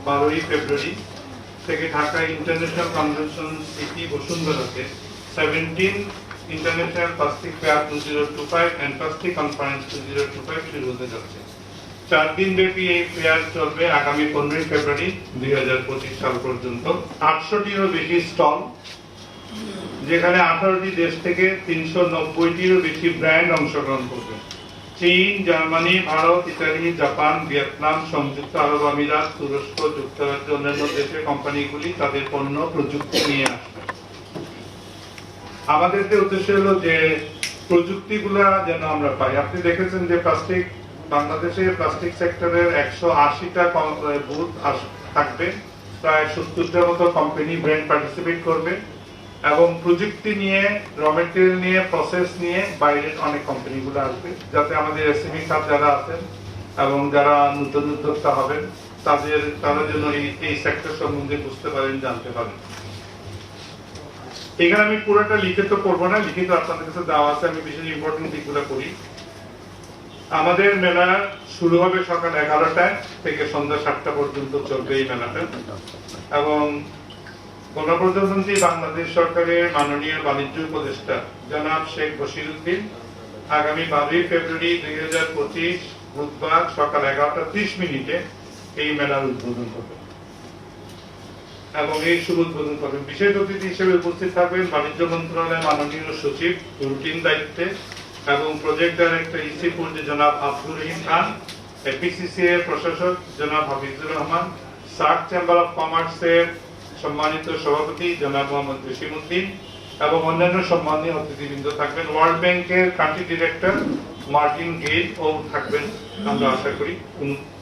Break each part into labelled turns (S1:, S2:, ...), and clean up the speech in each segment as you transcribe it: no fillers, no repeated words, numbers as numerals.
S1: 12ই February থেকে Dhaka international convention city বসুন্ধরাতে 17 international plastic fair 2025 and plastic conference 2025 শুরু হতে যাচ্ছে। 4 দিন ব্যাপী এই ফেয়ার চলবে আগামী 15ই ফেব্রুয়ারি 2025 সাল পর্যন্ত। 800টিরও বেশি স্টল, যেখানে 18টি দেশ থেকে 390টিরও বেশি ব্র্যান্ড অংশগ্রহণ করবে। চীন, Germany, Bharat, Italy, Japan, Vietnam, সংযুক্ত আরব আমিরাত, তুরস্ক, যুক্তরাজ্য, অন্যান্য দেশের কোম্পানিগুলি তাদের পণ্য প্রযুক্তি নিয়ে আসবে। আমাদের উদ্দেশ্য হলো যে প্রযুক্তিগুলা যেন আমরা পাই। আপনি দেখেছেন যে বাংলাদেশে প্লাস্টিক সেক্টরের 180টা বুথ থাকবে, প্রায় 70টার মতো কোম্পানি ব্র্যান্ড পার্টিসিপেট করবে এবং প্রযুক্তি নিয়ে, র মেটেরিয়াল নিয়ে, প্রসেস নিয়ে বাইরের অনেক কোম্পানিগুলো আসবে, যাতে আমাদের এসএমই খাত যারা আছেন এবং যারা নতুন উদ্যোক্তা হবেন তারা যেন এই সেক্টর সম্বন্ধে বুঝতে পারেন, জানতে পারেন। এখানে আমি পুরোটা লিখিত পড়বো না, লিখিত আপনাদের কাছে দেওয়া আছে, আমি বিশেষ ইম্পর্টেন্ট দিকগুলো করি। আমাদের মেলা শুরু হবে সকাল 11টায় থেকে সন্ধ্যা 7টা পর্যন্ত চলবে এই মেলাটা এবং গণপ্রজাতন্ত্রী বাংলাদেশ সরকারের মাননীয় বাণিজ্য উপদেষ্টা জনাব শেখ বশিরউদ্দিন আগামী 12ই ফেব্রুয়ারি 2025 বুধবার সকাল 11:30 এই মেলার উদ্বোধন করবেন এবং এই শুভ উদ্বোধন করবেন। বিশেষ অতিথি হিসেবে উপস্থিত থাকবেন বাণিজ্য মন্ত্রণালয়ের মাননীয় সচিব রুটিন দায়িত্বে এবং প্রজেক্ট ডাইরেক্টর ইসি পূর্ণ জনাব আব্দুর রহিম খান, এপিসিসি এর প্রশাসক জনাব Hafizur Rahman, SAARC chamber of কমার্সের সম্মানিত সভাপতি জনাব মোহাম্মদ জসিমউদ্দিন এবং অন্যান্য সম্মানীয় অতিথিবৃন্দ থাকবেন। ওয়ার্ল্ড ব্যাংকের কান্ট্রি ডিরেক্টর মার্টিন গেট ও থাকবেন, আমরা আশা করি।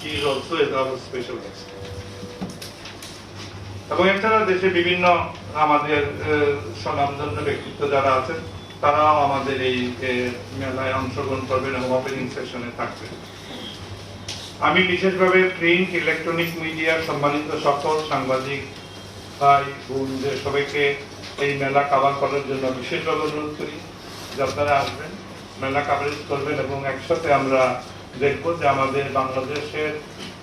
S1: He is also hour special guest. এবং এছাড়া দেশে বিভিন্ন আমাদের স্বনামধন্য ব্যক্তিত্ব যারা আছেন তারাও আমাদের এই মেলায় অংশগ্রহণ করবেন এবং ওপেনিং সেশনে থাকবেন। আমি বিশেষভাবে প্রিন্ট, ইলেকট্রনিক মিডিয়ার সম্মানিত সকল সাংবাদিক ভাই বোনদের সবাইকে এই মেলা কভার করার জন্য বিশেষভাবে অনুরোধ করি যে আপনারা আসবেন, মেলা কভারেজ করবেন এবং একসাথে আমরা দেখব যে আমাদের বাংলাদেশের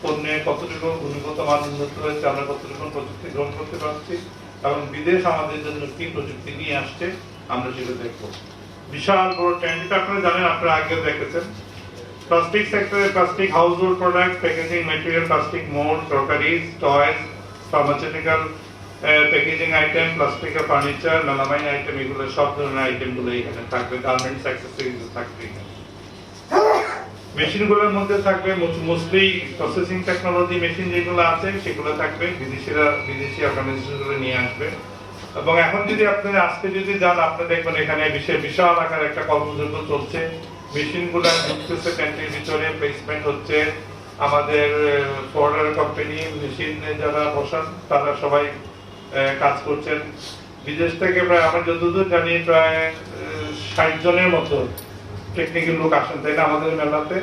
S1: পণ্যে কতটুকু গুণগত মান উন্নত হয়েছে, আমরা কতটুকু প্রযুক্তি গ্রহণ করতে পারছি এবং বিদেশ আমাদের জন্য কি প্রযুক্তি নিয়ে আসছে আমরা সেটা দেখব। বিশাল বড় ট্রেন্ড, আপনারা জানেন, আপনারা আগেও দেখেছেন। প্লাস্টিক সেক্টরে plastic household product, packaging material, plastic mould, crockeries, toys, pharmaceutical packaging item, প্লাস্টিকের ফার্নিচার, মেলামাইন আইটেম, এগুলো সব ধরনের আইটেমগুলো এখানে থাকবে। গার্মেন্টস অ্যাক্সেসরিজ থাকবে। মেশিনগুলোর মধ্যে থাকবে মোস্টলি প্রসেসিং টেকনোলজি মেশিন যেগুলো আছে সেগুলো থাকবে, বিদেশি অর্গানাইজেশনগুলো নিয়ে আসবে। এবং এখন যদি আপনি আজকে যদি যান, আপনি দেখবেন এখানে বিশাল আকার একটা কর্মযজ্ঞ চলছে। মেশিনগুলো ঢুকতেছে ট্যাঙ্কের ভিতরে, প্লেসমেন্ট হচ্ছে। আমাদের ফরওয়ার্ডার কোম্পানি মেশিনে যারা বসান তারা সবাই কাজ করছেন। বিদেশ থেকে প্রায়, আমরা যতদূর জানি, প্রায় 60 জনের মতো টেকনিক্যাল লোক আসেন, তাই না, আমাদের মেলাতে?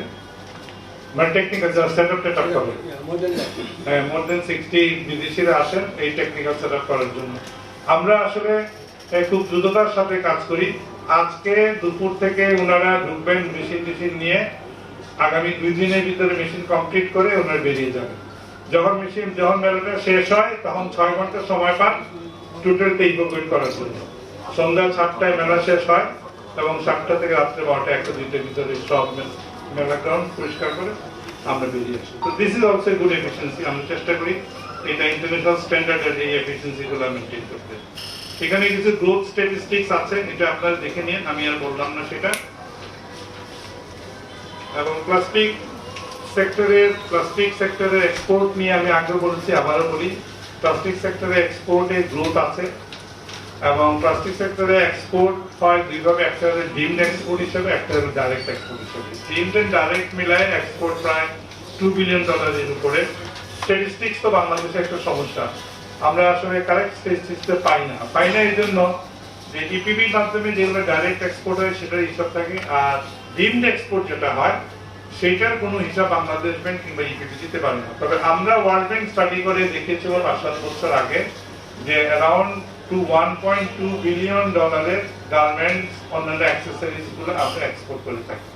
S1: মানে টেকনিক্যাল যারা সেটআপ করে, মোর দেন 60 বিদেশিরা আসেন এই টেকনিক্যাল সেটআপ করার জন্য। আমরা আসলে খুব দ্রুততার সাথে কাজ করি। আজকে দুপুর থেকে ওনারা ঢুকবেন মেশিন নিয়ে, আগামী 2 দিনের ভিতরে মেশিন কমপ্লিট করে ওনারা বেরিয়ে যাবেন। যখন মেলাটা শেষ হয় তখন 6 ঘন্টা সময় পান টোটাল টেকওভার করার জন্য। সন্ধ্যা 7টায় মেলা শেষ হয় এবং 7টা থেকে রাত্রে 12টা 1-2টার ভিতরে সব মেলা গ্রাউন্ড পরিষ্কার করে আমরা বেরিয়ে আসি। তো this is also good efficiency. আমরা চেষ্টা করি এটা ইন্টারন্যাশনাল স্ট্যান্ডার্ডের এই এফিসিয়েন্সিগুলো মেনটেন করতে। এখানে কিছু গ্রোথ স্ট্যাটিস্টিক্স আছে, এটা আপনারা দেখে নিন, আমি আর বললাম না সেটা। এবং প্লাস্টিক সেক্টরের এক্সপোর্ট নিয়ে আমি আগেও বলেছি, আবারও বলি, প্লাস্টিক সেক্টরে এক্সপোর্টে গ্রোথ আছে এবং প্লাস্টিক সেক্টরে এক্সপোর্ট হয় দুইভাবে, একটা হলো ডিমড এক্সপোর্ট হিসেবে, একটা হলো ডাইরেক্ট এক্সপোর্ট হিসেবে। ডিমড এন্ড ডাইরেক্ট মিলায় এক্সপোর্ট প্রায় $2 বিলিয়ন উপরে। স্ট্যাটিস্টিক্স তো বাংলাদেশে একটা সমস্যা, আমরা আসলে কারেক্ট স্ট্যাটিস্টিক্স পাই না এই জন্য যে ইপিবির মাধ্যমে যেগুলো ডাইরেক্ট এক্সপোর্ট হয় সেটার হিসাব থাকে, আর ডিমড এক্সপোর্ট যেটা হয় সেটার কোনো হিসাব বাংলাদেশ ব্যাংক কিংবা ইপিবি দিতে পারে না। তবে আমরা ওয়ার্ল্ড ব্যাংক স্টাডি করে দেখেছিলাম 5-7 বছর আগে যে অ্যারাউন্ড $1.2 বিলিয়ন গার্মেন্টস অন্যান্য অ্যাক্সেসরিজ গুলো আমরা এক্সপোর্ট করে থাকি।